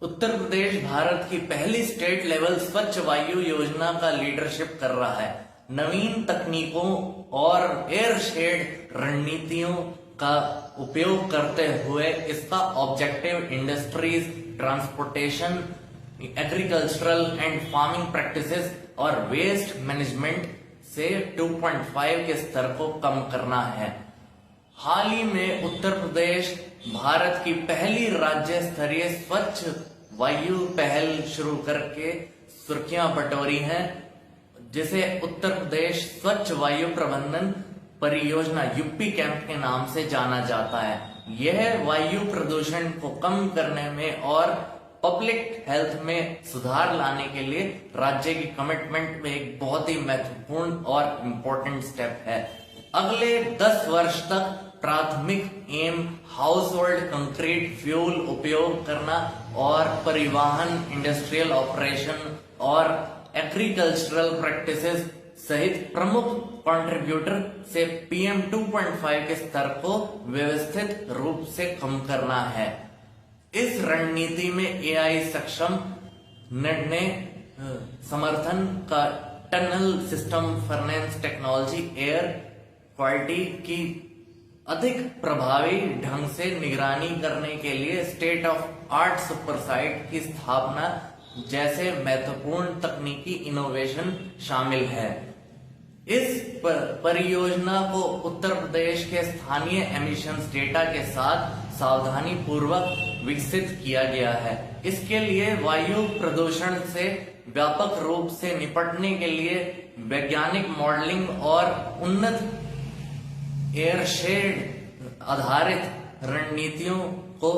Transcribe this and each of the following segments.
उत्तर प्रदेश भारत की पहली state level स्वच्छ वायु योजना का लीडरशिप कर रहा है। नवीन तकनीकों और एयर शेड रणनीतियों का उपयोग करते हुए इसका objective industries, transportation, agricultural and farming practices और वेस्ट मैनेजमेंट से 2.5 के स्तर को कम करना है। हाल ही में उत्तर प्रदेश भारत की पहली राज्य स्तरीय स्वच्छ वायु पहल शुरू करके सुर्खियां बटोरी हैं, जिसे उत्तर प्रदेश स्वच्छ वायु प्रबंधन परियोजना यूपी कैंप के नाम से जाना जाता है। यह वायु प्रदूषण को कम करने में और पब्लिक हेल्थ में सुधार लाने के लिए राज्य की कमिटमेंट में एक बहुत ही महत्वपूर्ण और इम्पोर्टेंट स्टेप है। अगले 10 वर्ष तक प्राथमिक एम हाउस होल्ड कंक्रीट फ्यूल उपयोग करना और परिवहन, इंडस्ट्रियल ऑपरेशन और एग्रीकल्चरल प्रैक्टिसेस सहित प्रमुख कंट्रीब्यूटर से PM 2.5 के स्तर को व्यवस्थित रूप से कम करना है। इस रणनीति में AI सक्षम निर्णय समर्थन का tunnel system, furnace technology, air quality की अधिक प्रभावी ढंग से निगरानी करने के लिए state of art super site की स्थापना जैसे महत्वपूर्ण तकनीकी इनोवेशन शामिल है। इस परियोजना को उत्तर प्रदेश के स्थानीय एमिशंस डेटा के साथ सावधानी पूर्वक विकसित किया गया है। इसके लिए वायु प्रदूषण से व्यापक रूप से निपटने के लिए वैज्ञानिक मॉडलिंग और उन्नत एयरशेड आधारित रणनीतियों को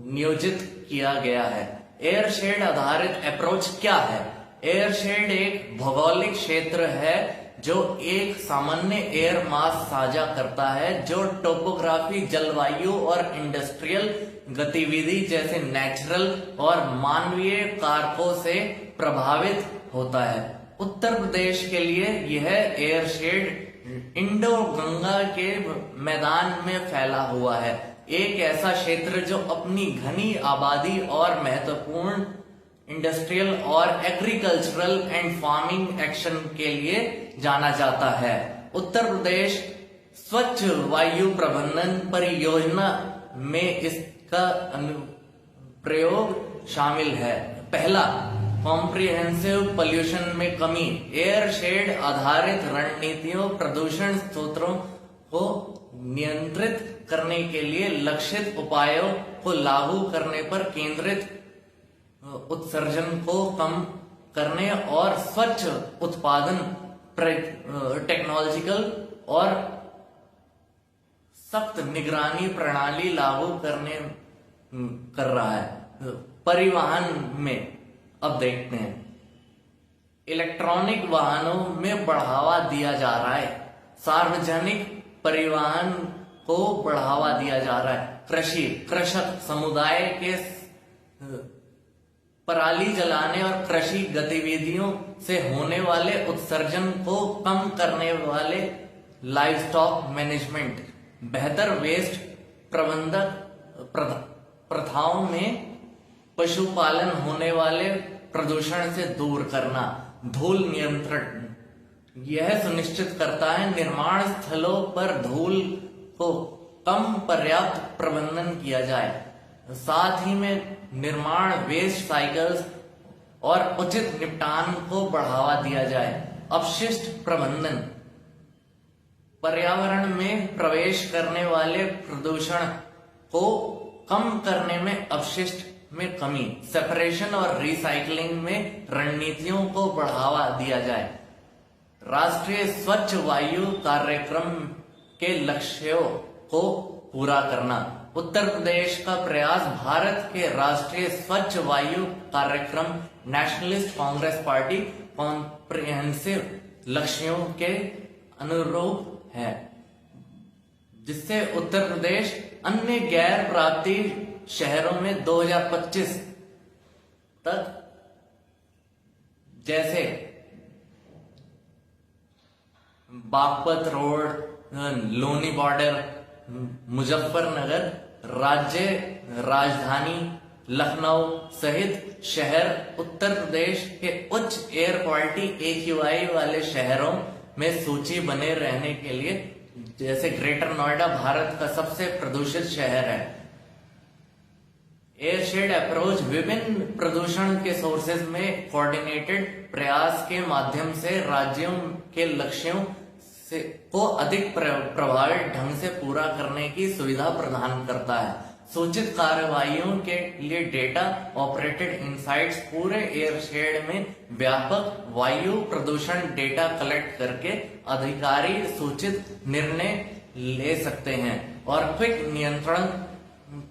नियोजित किया गया है। एयरशेड आधारित अप्रोच क्या है? एयरशेड एक भौगोलिक क्षेत्र है जो एक सामान्य एयर मास साझा करता है, जो टोपोग्राफी, जलवायु और इंडस्ट्रियल गतिविधि जैसे नेचुरल और मानवीय कारकों से प्रभावित होता है। उत्तर प्रदेश के लिए यह एयरशेड इंडो गंगा के मैदान में फैला हुआ है, एक ऐसा क्षेत्र जो अपनी घनी आबादी और महत्वपूर्ण इंडस्ट्रियल और एग्रीकल्चरल एंड फार्मिंग एक्शन के लिए जाना जाता है। उत्तर प्रदेश स्वच्छ वायु प्रबंधन परियोजना में इसका प्रयोग शामिल है। पहला, कॉम्प्रिहेंसिव पोल्यूशन में कमी। एयर शेड आधारित रणनीतियों प्रदूषण स्रोतों को नियंत्रित करने के लिए लक्षित उपायों को लागू करने पर केंद्रित उत्सर्जन को कम करने और स्वच्छ उत्पादन टेक्नोलॉजिकल और सख्त निगरानी प्रणाली लागू कर रहा है। परिवहन में अब देखते हैं, इलेक्ट्रॉनिक वाहनों में बढ़ावा दिया जा रहा है, सार्वजनिक परिवहन को बढ़ावा दिया जा रहा है, कृषक समुदाय के पराली जलाने और कृषि गतिविधियों से होने वाले उत्सर्जन को कम करने वाले लाइवस्टॉक मैनेजमेंट, बेहतर वेस्ट प्रथाओं में पशुपालन होने वाले प्रदूषण से दूर करना, धूल नियंत्रण यह सुनिश्चित करता है निर्माण स्थलों पर धूल को कम पर्याप्त प्रबंधन किया जाए, साथ ही में निर्माण वेस्ट साइकिल्स और उचित निपटान को बढ़ावा दिया जाए। अपशिष्ट प्रबंधन, पर्यावरण में प्रवेश करने वाले प्रदूषण को कम करने में अपशिष्ट में कमी, सेपरेशन और रिसाइकलिंग में रणनीतियों को बढ़ावा दिया जाए। राष्ट्रीय स्वच्छ वायु कार्यक्रम के लक्ष्यों को पूरा करना। उत्तर प्रदेश का प्रयास भारत के राष्ट्रीय स्वच्छ वायु कार्यक्रम नेशनलिस्ट कांग्रेस पार्टी कॉम्प्रिहेंसिव लक्ष्यों के अनुरूप है, जिससे उत्तर प्रदेश अन्य गैर प्राप्ति शहरों में 2025 तक जैसे बागपत रोड, लोनी बॉर्डर, मुजफ्फरनगर राज्य राजधानी लखनऊ सहित शहर उत्तर प्रदेश के उच्च एयर क्वालिटी AQI वाले शहरों में सूची बने रहने के लिए, जैसे ग्रेटर नोएडा भारत का सबसे प्रदूषित शहर है। एयरशेड अप्रोच विभिन्न प्रदूषण के सोर्सेज में कोऑर्डिनेटेड प्रयास के माध्यम से राज्यों के लक्ष्यों को अधिक प्रभावी ढंग से पूरा करने की सुविधा प्रदान करता है। सूचित कार्रवाइयों के लिए डेटा ऑपरेटेड इनसाइट्स पूरे एयरशेड में व्यापक वायु प्रदूषण डेटा कलेक्ट करके अधिकारी सूचित निर्णय ले सकते हैं और क्विक नियंत्रण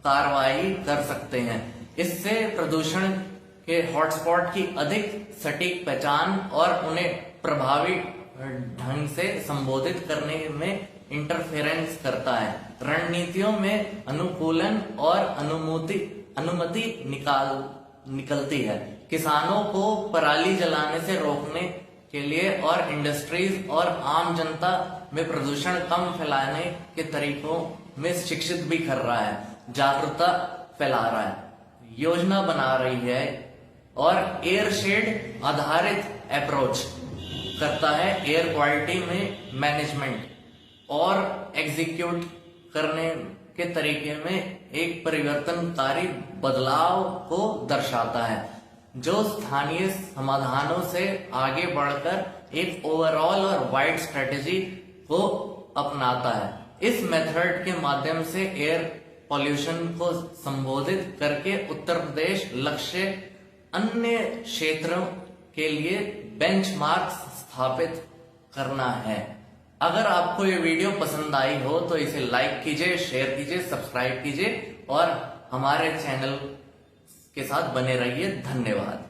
कार्रवाई कर सकते हैं। इससे प्रदूषण के हॉटस्पॉट की अधिक सटीक पहचान और उन्हें प्रभावी ढंग से संबोधित करने में इंटरफेरेंस करता है। रणनीतियों में अनुकूलन और अनुमति निकलती है। किसानों को पराली जलाने से रोकने के लिए और इंडस्ट्रीज और आम जनता में प्रदूषण कम फैलाने के तरीकों में शिक्षित भी कर रहा है, जागरूकता फैला रहा है, योजना बना रही है और एयरशेड आधारित अप्रोच करता है। एयर क्वालिटी में मैनेजमेंट और एग्जीक्यूट करने के तरीके में एक परिवर्तनकारी बदलाव को दर्शाता है, जो स्थानीय समाधानों से आगे बढ़कर एक ओवरऑल और वाइड स्ट्रेटेजी को अपनाता है। इस मेथड के माध्यम से एयर पॉल्यूशन को संबोधित करके उत्तर प्रदेश लक्ष्य अन्य क्षेत्रों के लिए बेंचमार्क स्थापित करना है। अगर आपको ये वीडियो पसंद आई हो तो इसे लाइक कीजिए, शेयर कीजिए, सब्सक्राइब कीजिए और हमारे चैनल के साथ बने रहिए। धन्यवाद।